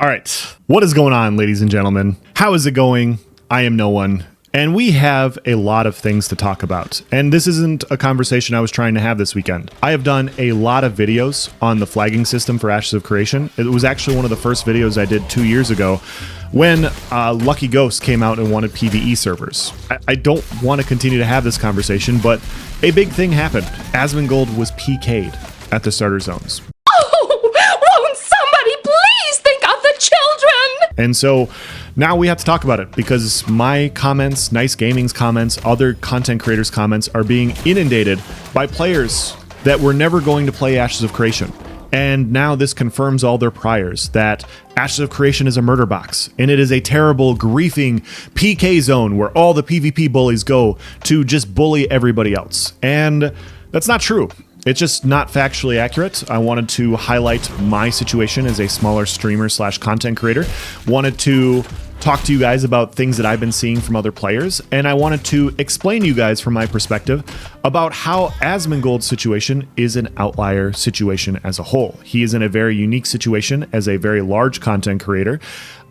All right, what is going on, ladies and gentlemen? How is it going? I am no one, and we have a lot of things to talk about. And this isn't a conversation I was trying to have this weekend. I have done a lot of videos on the flagging system for Ashes of Creation. It was actually one of the first videos I did 2 years ago when Lucky Ghost came out and wanted PvE servers. I don't want to continue to have this conversation, but a big thing happened. Asmongold was PK'd at the starter zones. And so now we have to talk about it because my comments, Nice Gaming's comments, other content creators' comments are being inundated by players that were never going to play Ashes of Creation. And now this confirms all their priors that Ashes of Creation is a murder box and it is a terrible, griefing PK zone where all the PvP bullies go to just bully everybody else. And that's not true. It's just not factually accurate. I wanted to highlight my situation as a smaller streamer / content creator. Wanted to talk to you guys about things that I've been seeing from other players. And I wanted to explain to you guys from my perspective about how Asmongold's situation is an outlier situation as a whole. He is in a very unique situation as a very large content creator.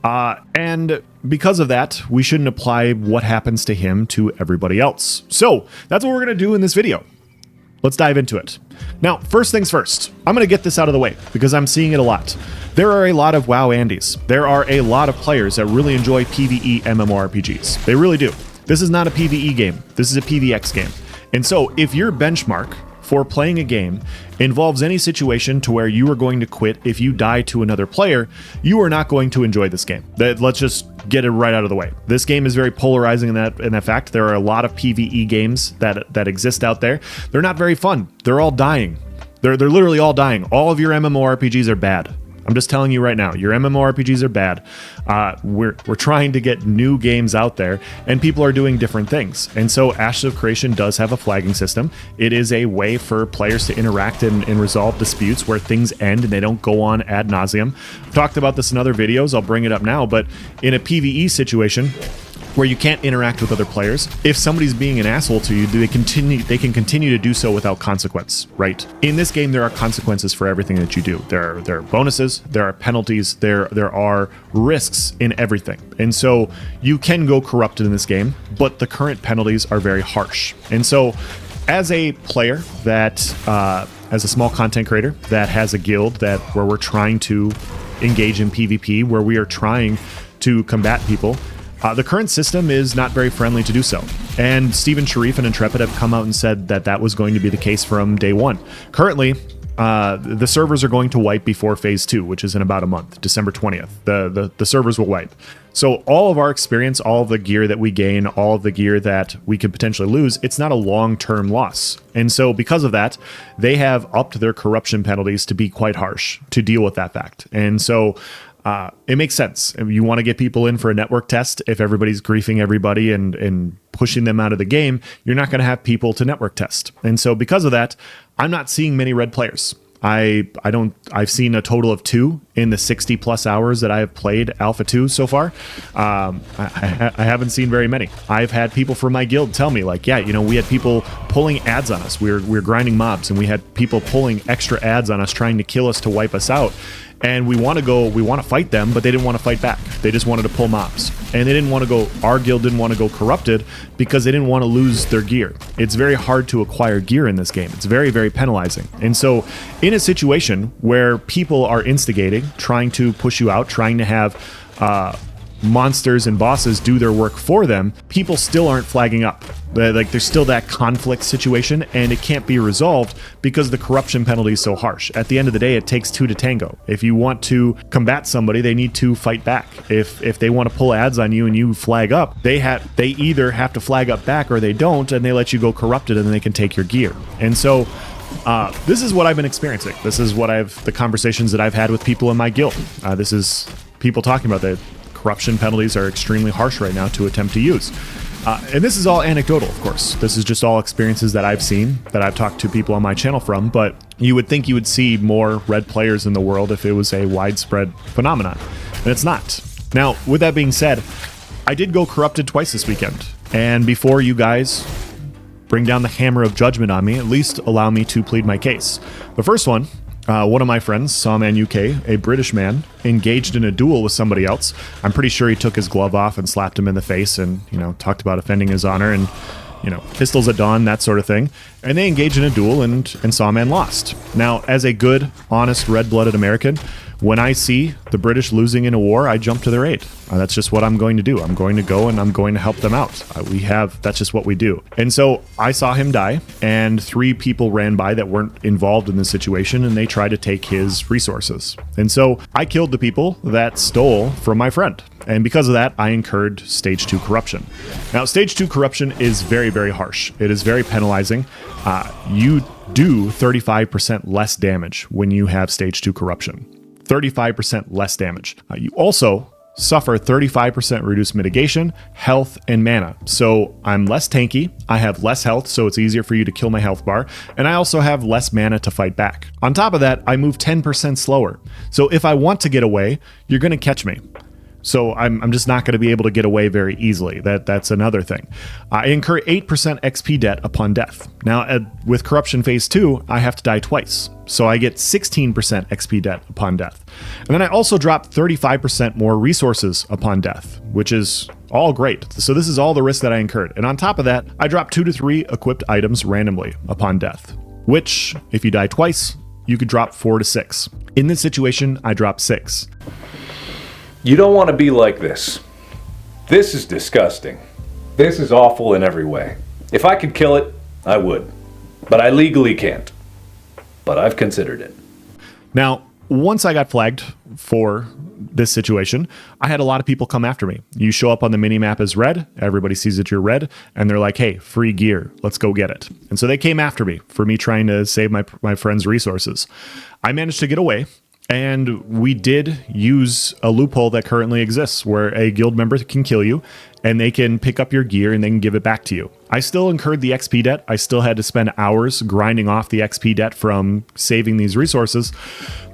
And because of that, we shouldn't apply what happens to him to everybody else. So that's what we're going to do in this video. Let's dive into it. Now, first things first, I'm going to get this out of the way because I'm seeing it a lot. There are a lot of WoW Andes. There are a lot of players that really enjoy PvE MMORPGs. They really do. This is not a PvE game. This is a PvX game. And so if your benchmark for playing a game involves any situation to where you are going to quit if you die to another player, you are not going to enjoy this game. Let's just get it right out of the way. This game is very polarizing in that fact. There are a lot of PvE games that exist out there. They're not very fun. They're all dying. They're literally all dying. All of your MMORPGs are bad. I'm just telling you right now, your MMORPGs are bad. We're trying to get new games out there, and people are doing different things. And so Ashes of Creation does have a flagging system. It is a way for players to interact and resolve disputes where things end and they don't go on ad nauseum. I've talked about this in other videos. I'll bring it up now, but in a PvE situation, where you can't interact with other players, if somebody's being an asshole to you, they can continue to do so without consequence, right? In this game, there are consequences for everything that you do. There are bonuses, there are penalties, there are risks in everything. And so you can go corrupted in this game, but the current penalties are very harsh. And so as a player that, as a small content creator that has a guild where we're trying to engage in PvP, where we are trying to combat people, the current system is not very friendly to do so. And Steven Sharif and Intrepid have come out and said that that was going to be the case from day one. Currently, the servers are going to wipe before phase 2, which is in about a month, December 20th. The servers will wipe. So all of our experience, all of the gear that we gain, all of the gear that we could potentially lose, it's not a long-term loss. And so because of that, they have upped their corruption penalties to be quite harsh to deal with that fact. And so it makes sense. You want to get people in for a network test. If everybody's griefing everybody and pushing them out of the game, you're not going to have people to network test. And so because of that, I'm not seeing many red players. I've seen a total of 2 in the 60 plus hours that I have played Alpha 2 so far. I haven't seen very many. I've had people from my guild tell me like, yeah, we had people pulling ads on us. We were grinding mobs and we had people pulling extra ads on us, trying to kill us to wipe us out. And we want to fight them, but they didn't want to fight back. They just wanted to pull mobs. And they didn't want to go, our guild didn't want to go corrupted because they didn't want to lose their gear. It's very hard to acquire gear in this game. It's very, very penalizing. And so in a situation where people are instigating, trying to push you out, trying to have monsters and bosses do their work for them, people still aren't flagging up. Like there's still that conflict situation and it can't be resolved because the corruption penalty is so harsh. At the end of the day, it takes 2 to tango. If you want to combat somebody, they need to fight back. If they want to pull ads on you and you flag up, they either have to flag up back or they don't, and they let you go corrupted and then they can take your gear. And so this is what I've been experiencing. This is what the conversations that I've had with people in my guild. This is people talking about that. Corruption penalties are extremely harsh right now to attempt to use. And this is all anecdotal, of course. This is just all experiences that I've seen, that I've talked to people on my channel from, but you would think you would see more red players in the world if it was a widespread phenomenon. And it's not. Now, with that being said, I did go corrupted twice this weekend. And before you guys bring down the hammer of judgment on me, at least allow me to plead my case. The first one one of my friends, Sawman UK, a British man, engaged in a duel with somebody else. I'm pretty sure he took his glove off and slapped him in the face and, talked about offending his honor and, pistols at dawn, that sort of thing. And they engaged in a duel and Sawman lost. Now, as a good, honest, red-blooded American, when I see the British losing in a war, I jump to their aid. That's just what I'm going to do. I'm going to go and I'm going to help them out. That's just what we do. And so I saw him die, and 3 people ran by that weren't involved in the situation, and they tried to take his resources. And so I killed the people that stole from my friend. And because of that, I incurred stage 2 corruption. Now, stage 2 corruption is very, very harsh. It is very penalizing. You do 35% less damage when you have stage 2 corruption. 35% less damage. You also suffer 35% reduced mitigation, health, and mana. So I'm less tanky, I have less health, so it's easier for you to kill my health bar, and I also have less mana to fight back. On top of that, I move 10% slower. So if I want to get away, you're going to catch me. So I'm just not going to be able to get away very easily. That's another thing. I incur 8% XP debt upon death. Now, with Corruption Phase 2, I have to die twice. So I get 16% XP debt upon death. And then I also drop 35% more resources upon death, which is all great. So this is all the risk that I incurred. And on top of that, I drop 2 to 3 equipped items randomly upon death, which, if you die twice, you could drop 4 to 6. In this situation, I drop 6. You don't want to be like this. This is disgusting. This is awful in every way. If I could kill it, I would. But I legally can't. But I've considered it. Now, once I got flagged for this situation, I had a lot of people come after me. You show up on the minimap as red, everybody sees that you're red, and they're like, hey, free gear, let's go get it. And so they came after me for me trying to save my friend's resources. I managed to get away. And we did use a loophole that currently exists where a guild member can kill you and they can pick up your gear and they can give it back to you. I still incurred the XP debt. I still had to spend hours grinding off the XP debt from saving these resources,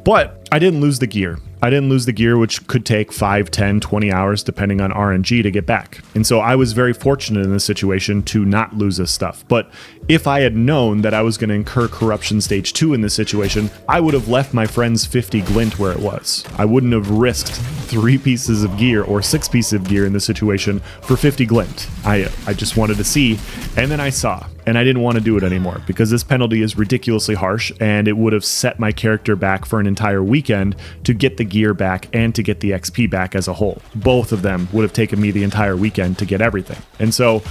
but I didn't lose the gear. I didn't lose the gear, which could take 5, 10, 20 hours, depending on RNG to get back. And so I was very fortunate in this situation to not lose this stuff. But if I had known that I was going to incur Corruption Stage 2 in this situation, I would have left my friend's 50 glint where it was. I wouldn't have risked 3 pieces of gear or 6 pieces of gear in this situation for 50 glint. I just wanted to see, and then I saw. And I didn't want to do it anymore because this penalty is ridiculously harsh and it would have set my character back for an entire weekend to get the gear back and to get the XP back as a whole. Both of them would have taken me the entire weekend to get everything. And so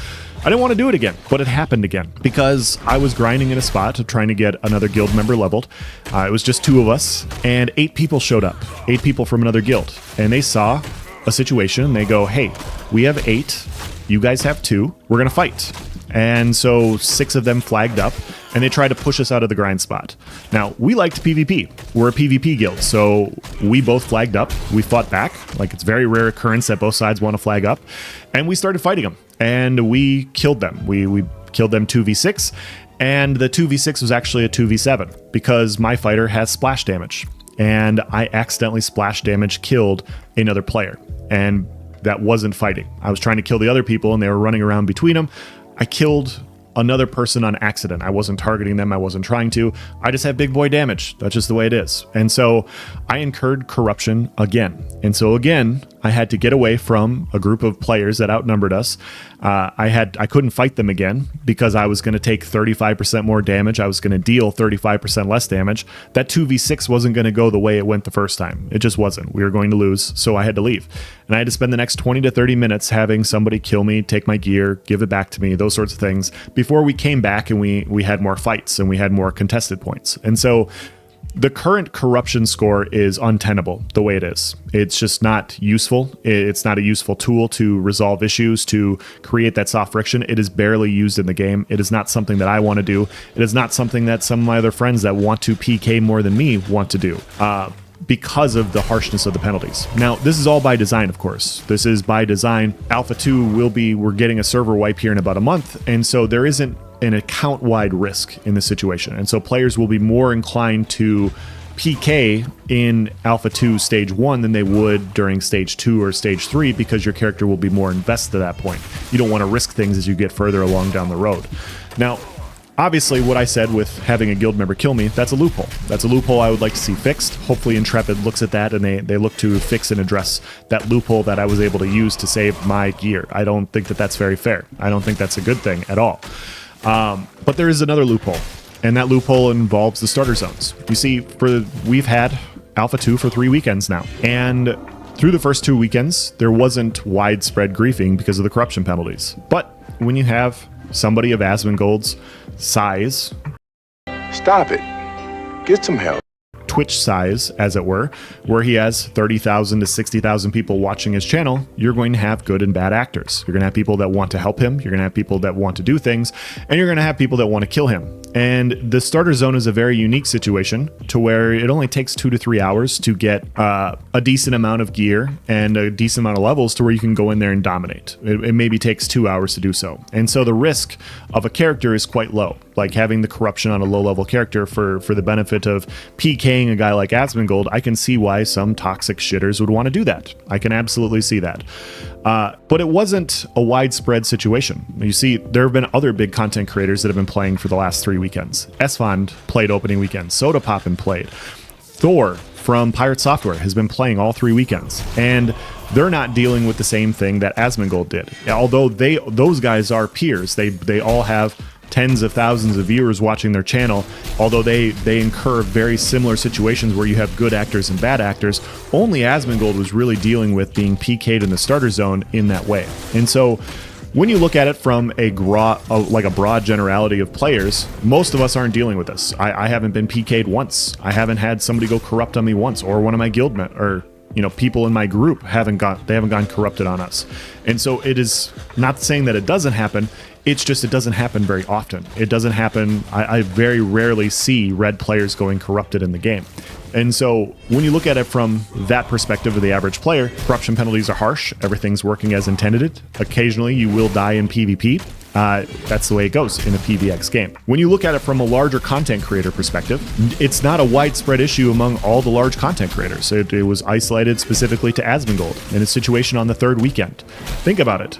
I didn't want to do it again, but it happened again because I was grinding in a spot trying to get another guild member leveled. It was just 2 of us and 8 people showed up, 8 people from another guild. And they saw a situation and they go, hey, we have 8, you guys have 2, we're going to fight. And so 6 of them flagged up and they tried to push us out of the grind spot. Now, we liked PvP. We're a PvP guild, so we both flagged up. We fought back. Like, it's very rare occurrence that both sides want to flag up. And we started fighting them. And we killed them. We killed them 2v6. And the 2v6 was actually a 2v7 because my fighter has splash damage. And I accidentally splash damage killed another player. And that wasn't fighting. I was trying to kill the other people and they were running around between them. I killed another person on accident. I wasn't targeting them. I wasn't trying to. I just have big boy damage. That's just the way it is. And so I incurred corruption again. And so again, I had to get away from a group of players that outnumbered us. I couldn't fight them again because I was going to take 35% more damage. I was going to deal 35% less damage. That 2v6 wasn't going to go the way it went the first time. It just wasn't. We were going to lose, so I had to leave. And I had to spend the next 20 to 30 minutes having somebody kill me, take my gear, give it back to me, those sorts of things, before we came back and we had more fights and we had more contested points. And so the current corruption score is untenable the way it is. It's just not useful. It's not a useful tool to resolve issues, to create that soft friction. It is barely used in the game. It is not something that I want to do. It is not something that some of my other friends that want to PK more than me want to do. Because of the harshness of the penalties. Now, this is all by design, of course. This is by design. Alpha 2 we're getting a server wipe here in about a month, and so there isn't an account-wide risk in this situation. And so players will be more inclined to PK in Alpha 2 Stage 1 than they would during Stage 2 or Stage 3 because your character will be more invested at that point. You don't want to risk things as you get further along down the road. Now, obviously, what I said with having a guild member kill me, that's a loophole. That's a loophole I would like to see fixed. Hopefully Intrepid looks at that and they look to fix and address that loophole that I was able to use to save my gear. I don't think that that's very fair. I don't think that's a good thing at all. But there is another loophole, and that loophole involves the starter zones. You see, we've had Alpha 2 for 3 weekends now, and through the first 2 weekends, there wasn't widespread griefing because of the corruption penalties. But when you have somebody of Asmongold's size, stop it. Get some help. Twitch size, as it were, where he has 30,000 to 60,000 people watching his channel, you're going to have good and bad actors. You're going to have people that want to help him, you're going to have people that want to do things, and you're going to have people that want to kill him. And the starter zone is a very unique situation to where it only takes 2 to 3 hours to get a decent amount of gear and a decent amount of levels to where you can go in there and dominate. It maybe takes 2 hours to do so. And so the risk of a character is quite low. Like having the corruption on a low-level character for the benefit of PKing a guy like Asmongold, I can see why some toxic shitters would want to do that. I can absolutely see that. But it wasn't a widespread situation. You see, there have been other big content creators that have been playing for the last 3 weekends. Esfond played opening weekend. Soda Poppin played. Thor from Pirate Software has been playing all 3 weekends. And they're not dealing with the same thing that Asmongold did. Although those guys are peers. They all have tens of thousands of viewers watching their channel, although they incur very similar situations where you have good actors and bad actors. Only Asmongold was really dealing with being PK'd in the starter zone in that way. And so when you look at it from a broad generality of players, most of us aren't dealing with this. I haven't been PK'd once. I haven't had somebody go corrupt on me once, or one of my guildmen or people in my group haven't gone corrupted on us. And so it is not saying that it doesn't happen. It's just it doesn't happen very often. It doesn't happen. I very rarely see red players going corrupted in the game. And so when you look at it from that perspective of the average player, corruption penalties are harsh. Everything's working as intended. Occasionally you will die in PvP. That's the way it goes in a PvX game. When you look at it from a larger content creator perspective, it's not a widespread issue among all the large content creators. It was isolated specifically to Asmongold in a situation on the 3rd weekend. Think about it.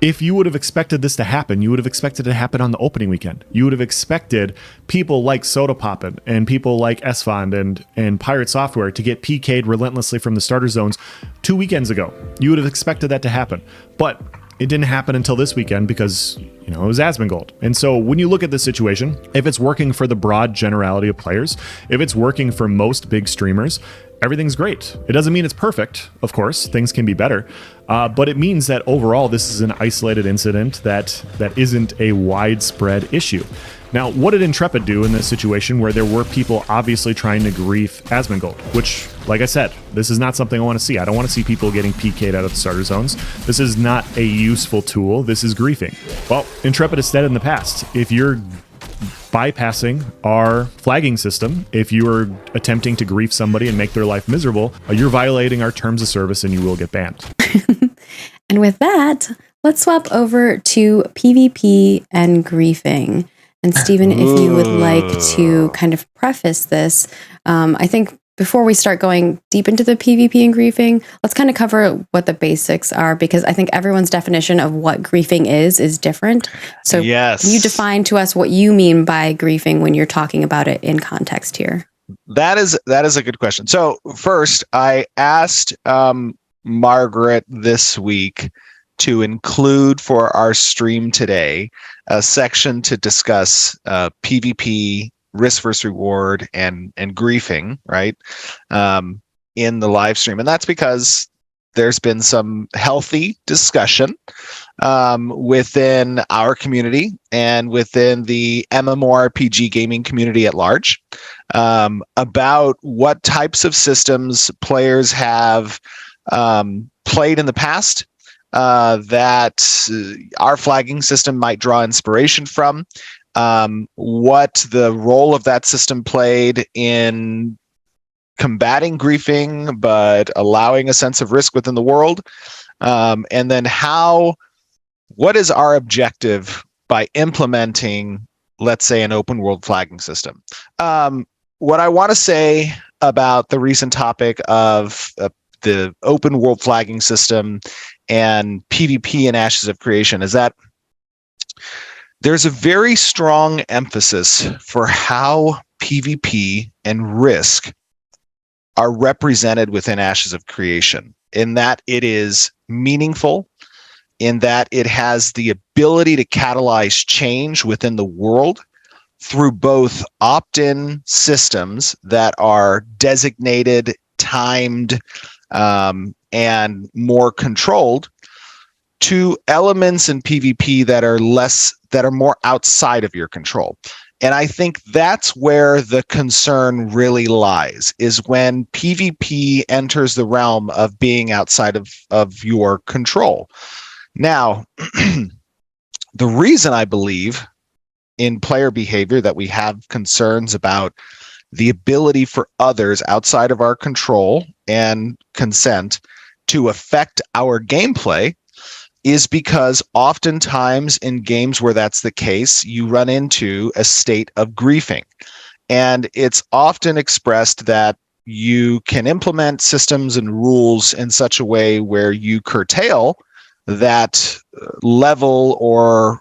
If you would have expected this to happen, you would have expected it to happen on the opening weekend. You would have expected people like Soda Poppin and people like Esfond and Pirate Software to get PK'd relentlessly from the starter zones 2 weekends ago. You would have expected that to happen. But it didn't happen until this weekend because, it was Asmongold. And so when you look at this situation, if it's working for the broad generality of players, if it's working for most big streamers, everything's great. It doesn't mean it's perfect, of course. Things can be better. But it means that overall, this is an isolated incident that isn't a widespread issue. Now, what did Intrepid do in this situation where there were people obviously trying to grief Asmongold? Which, like I said, this is not something I want to see. I don't want to see people getting PK'd out of the starter zones. This is not a useful tool. This is griefing. Well, Intrepid has said in the past, if you're bypassing our flagging system, if you are attempting to grief somebody and make their life miserable, you're violating our terms of service and you will get banned. And with that, let's swap over to PvP and griefing. And Stephen, if you would like to kind of preface this, I think before we start going deep into the PvP and griefing, let's kind of cover what the basics are, because I think everyone's definition of what griefing is different. So yes. Can you define to us what you mean by griefing when you're talking about it in context here? That is a good question. So first, I asked Margaret this week to include for our stream today a section to discuss PvP, risk versus reward, and griefing, right, in the live stream. And that's because there's been some healthy discussion within our community and within the MMORPG gaming community at large about what types of systems players have played in the past that our flagging system might draw inspiration from, what the role of that system played in combating griefing but allowing a sense of risk within the world, and then what is our objective by implementing, let's say, an open world flagging system. What I want to say about the recent topic of the open world flagging system and PvP and Ashes of Creation is that there's a very strong emphasis for how PvP and risk are represented within Ashes of Creation, in that it is meaningful, in that it has the ability to catalyze change within the world through both opt-in systems that are designated, timed, and more controlled, to elements in PvP that are more outside of your control. And I think that's where the concern really lies, is when PvP enters the realm of being outside of your control. Now, the reason I believe in player behavior that we have concerns about the ability for others outside of our control and consent to affect our gameplay is because oftentimes in games where that's the case, you run into a state of griefing. And it's often expressed that you can implement systems and rules in such a way where you curtail that level or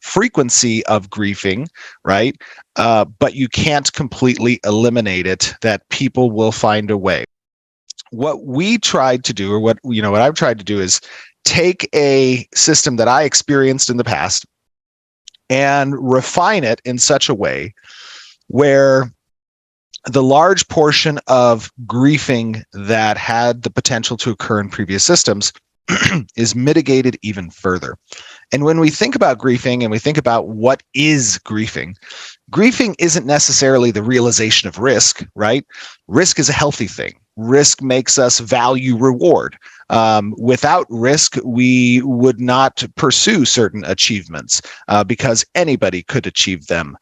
frequency of griefing, right? But you can't completely eliminate it, that people will find a way. What we tried to do, or what I've tried to do, is take a system that I experienced in the past and refine it in such a way where the large portion of griefing that had the potential to occur in previous systems is mitigated even further. And when we think about griefing and we think about what is griefing, griefing isn't necessarily the realization of risk, right? Risk is a healthy thing. Risk makes us value reward. Without risk, we would not pursue certain achievements because anybody could achieve them.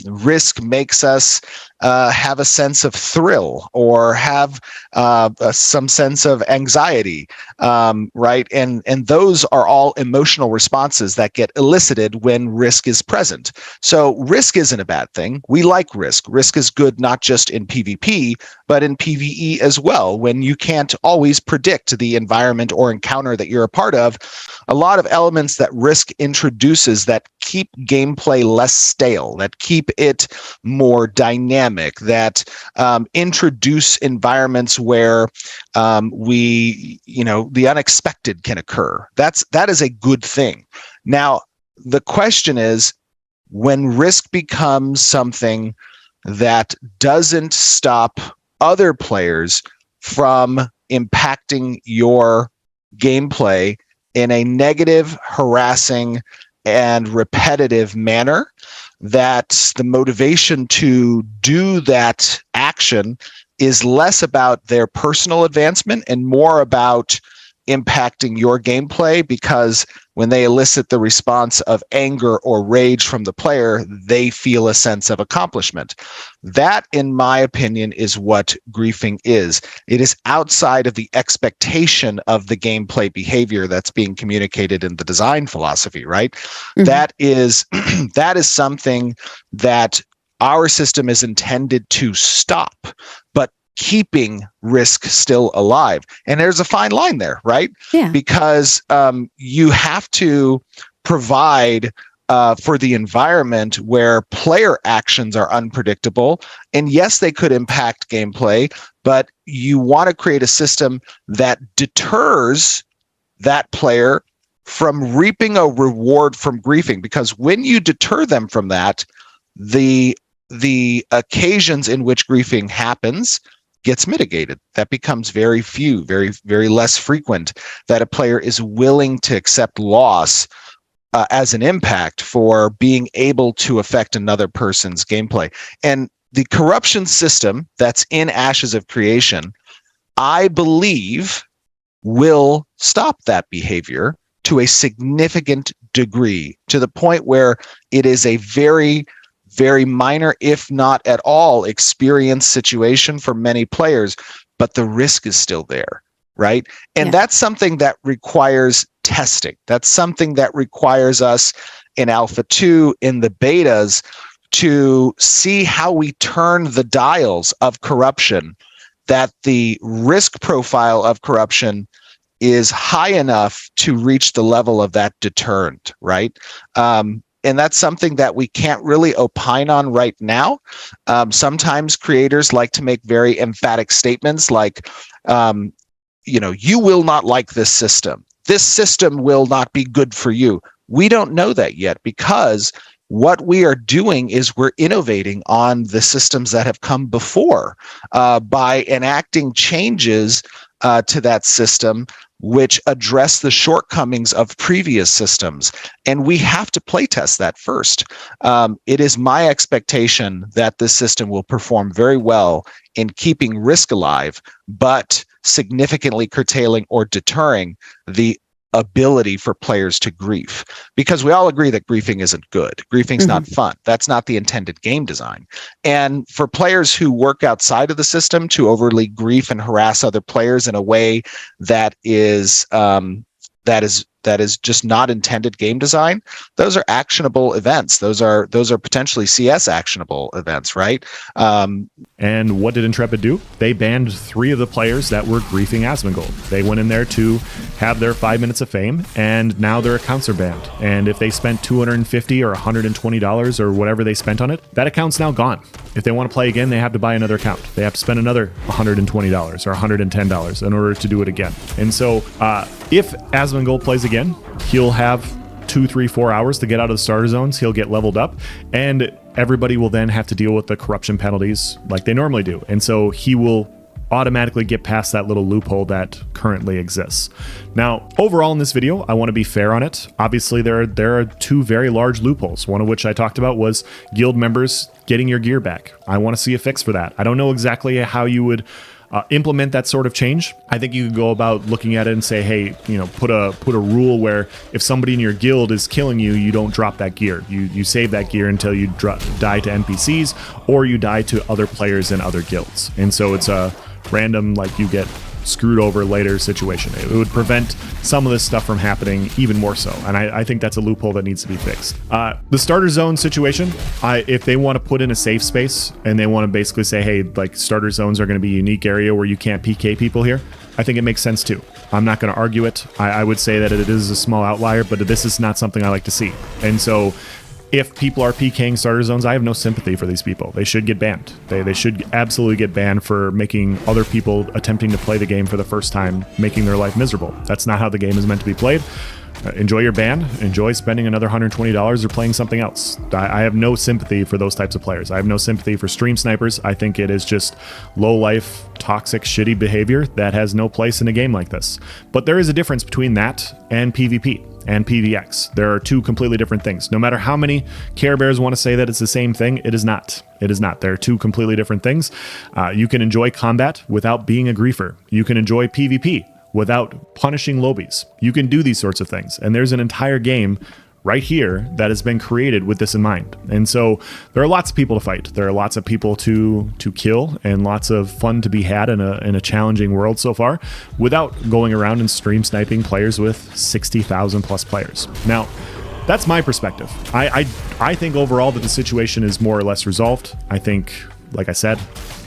Risk makes us have a sense of thrill or have some sense of anxiety, right? And those are all emotional responses that get elicited when risk is present. So risk isn't a bad thing. We like risk. Risk is good not just in PvP, but in PvE as well. When you can't always predict the environment or encounter that you're a part of, a lot of elements that risk introduces that keep gameplay less stale, that keep it more dynamic, that introduce environments where the unexpected can occur. That is a good thing. Now, the question is, when risk becomes something that doesn't stop other players from impacting your gameplay in a negative, harassing, and repetitive manner, that the motivation to do that action is less about their personal advancement and more about impacting your gameplay, because when they elicit the response of anger or rage from the player, they feel a sense of accomplishment. That, in my opinion, is what griefing is. It is outside of the expectation of the gameplay behavior that's being communicated in the design philosophy, right? Mm-hmm. That is something that our system is intended to stop, but keeping risk still alive. And there's a fine line there, right? Yeah. Because you have to provide for the environment where player actions are unpredictable. And yes, they could impact gameplay, but you want to create a system that deters that player from reaping a reward from griefing. Because when you deter them from that, the occasions in which griefing happens gets mitigated. That becomes very few, very, very less frequent, that a player is willing to accept loss as an impact for being able to affect another person's gameplay. And the corruption system that's in Ashes of Creation, I believe, will stop that behavior to a significant degree, to the point where it is a very, very minor, if not at all, experience situation for many players, but the risk is still there, right? And that's something that requires testing. That's something that requires us in Alpha 2, in the betas, to see how we turn the dials of corruption, that the risk profile of corruption is high enough to reach the level of that deterrent, right? And that's something that we can't really opine on right now. Sometimes creators like to make very emphatic statements like, you will not like this system. This system will not be good for you. We don't know that yet, because what we are doing is we're innovating on the systems that have come before by enacting changes to that system which address the shortcomings of previous systems. And we have to play test that first. It is my expectation that this system will perform very well in keeping risk alive, but significantly curtailing or deterring the ability for players to grief, because we all agree that griefing isn't good. Griefing's not fun. That's not the intended game design. And for players who work outside of the system to overly grief and harass other players in a way that is just not intended game design, those are actionable events. Those are potentially CS actionable events, right? And what did Intrepid do? They banned 3 of the players that were griefing Asmongold. They went in there to have their 5 minutes of fame, and now their accounts are banned. And if they spent $250 or $120 or whatever they spent on it, that account's now gone. If they want to play again, they have to buy another account. They have to spend another $120 or $110 in order to do it again. And so if Asmongold plays again, he'll have 2, 3, 4 hours to get out of the starter zones. He'll get leveled up, and everybody will then have to deal with the corruption penalties like they normally do. And so he will automatically get past that little loophole that currently exists. Now, overall in this video, I want to be fair on it. Obviously, there are 2 very large loopholes, one of which I talked about was guild members getting your gear back. I want to see a fix for that. I don't know exactly how you would implement that sort of change. I think you could go about looking at it and say, hey, put a rule where if somebody in your guild is killing you, you don't drop that gear. You save that gear until you die to NPCs or you die to other players in other guilds. And so it's a random, like, you get screwed over later situation. It would prevent some of this stuff from happening even more so. And I think that's a loophole that needs to be fixed. The starter zone situation, if they want to put in a safe space and they want to basically say, hey, like, starter zones are going to be a unique area where you can't PK people here, I think it makes sense too. I'm not going to argue it. I would say that it is a small outlier, but this is not something I like to see. And so if people are PKing starter zones, I have no sympathy for these people. They should get banned. They should absolutely get banned for making other people attempting to play the game for the first time, making their life miserable. That's not how the game is meant to be played. Enjoy your ban. Enjoy spending another $120 or playing something else. I have no sympathy for those types of players. I have no sympathy for stream snipers. I think it is just low life, toxic, shitty behavior that has no place in a game like this. But there is a difference between that and PvP and PvX. There are 2 completely different things. No matter how many Care Bears want to say that it's the same thing, it is not. It is not. They're 2 completely different things. You can enjoy combat without being a griefer. You can enjoy PvP without punishing lobbies. You can do these sorts of things. And there's an entire game right here that has been created with this in mind. And so there are lots of people to fight. There are lots of people to kill and lots of fun to be had in a challenging world so far without going around and stream sniping players with 60,000 plus players. Now, that's my perspective. I think overall that the situation is more or less resolved. I think, like I said,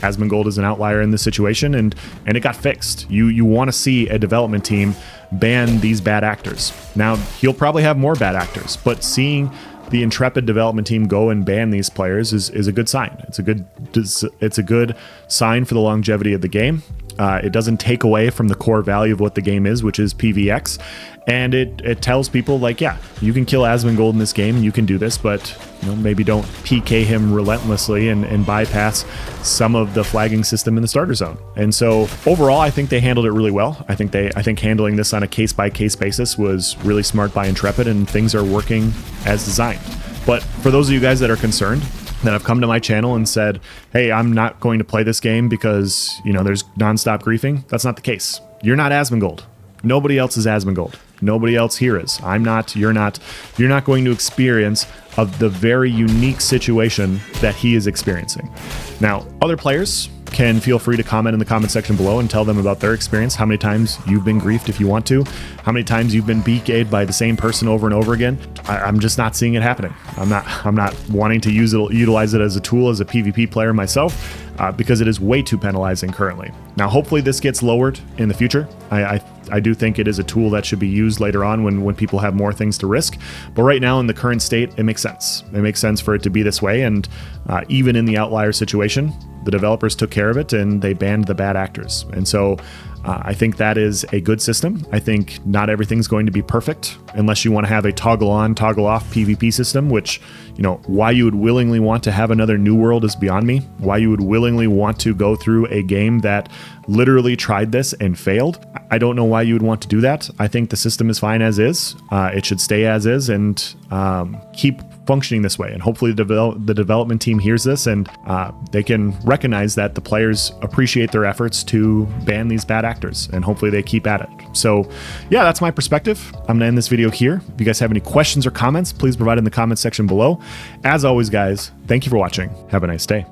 Asmongold is an outlier in this situation, and it got fixed. You want to see a development team ban these bad actors. Now, he'll probably have more bad actors, but seeing the Intrepid development team go and ban these players is a good sign. It's a good sign for the longevity of the game. It doesn't take away from the core value of what the game is, which is PvX. And it tells people, like, yeah, you can kill Asmongold in this game and you can do this, but maybe don't PK him relentlessly and bypass some of the flagging system in the starter zone. And so overall, I think they handled it really well. I think handling this on a case-by-case basis was really smart by Intrepid, and things are working as designed. But for those of you guys that are concerned, that have come to my channel and said, hey, I'm not going to play this game because, there's nonstop griefing, that's not the case. You're not Asmongold. Nobody else is Asmongold. Nobody else here is. I'm not, you're not going to experience of the very unique situation that he is experiencing. Now, other players can feel free to comment in the comment section below and tell them about their experience, how many times you've been griefed if you want to, how many times you've been BK'd by the same person over and over again. I'm just not seeing it happening. I'm not wanting to utilize it as a tool as a PvP player myself, because it is way too penalizing currently. Now, hopefully this gets lowered in the future. I do think it is a tool that should be used later on when people have more things to risk. But right now in the current state, it makes sense. It makes sense for it to be this way. And even in the outlier situation, the developers took care of it and they banned the bad actors. And so I think that is a good system. I think not everything's going to be perfect unless you want to have a toggle on, toggle off PvP system, which, why you would willingly want to have another New World is beyond me. Why you would willingly want to go through a game that literally tried this and failed. I don't know why you would want to do that. I think the system is fine as is. It should stay as is and keep functioning this way. And hopefully the development team hears this and they can recognize that the players appreciate their efforts to ban these bad actors, and hopefully they keep at it. So yeah, that's my perspective. I'm gonna end this video here. If you guys have any questions or comments, please provide in the comment section below. As always, guys, thank you for watching. Have a nice day.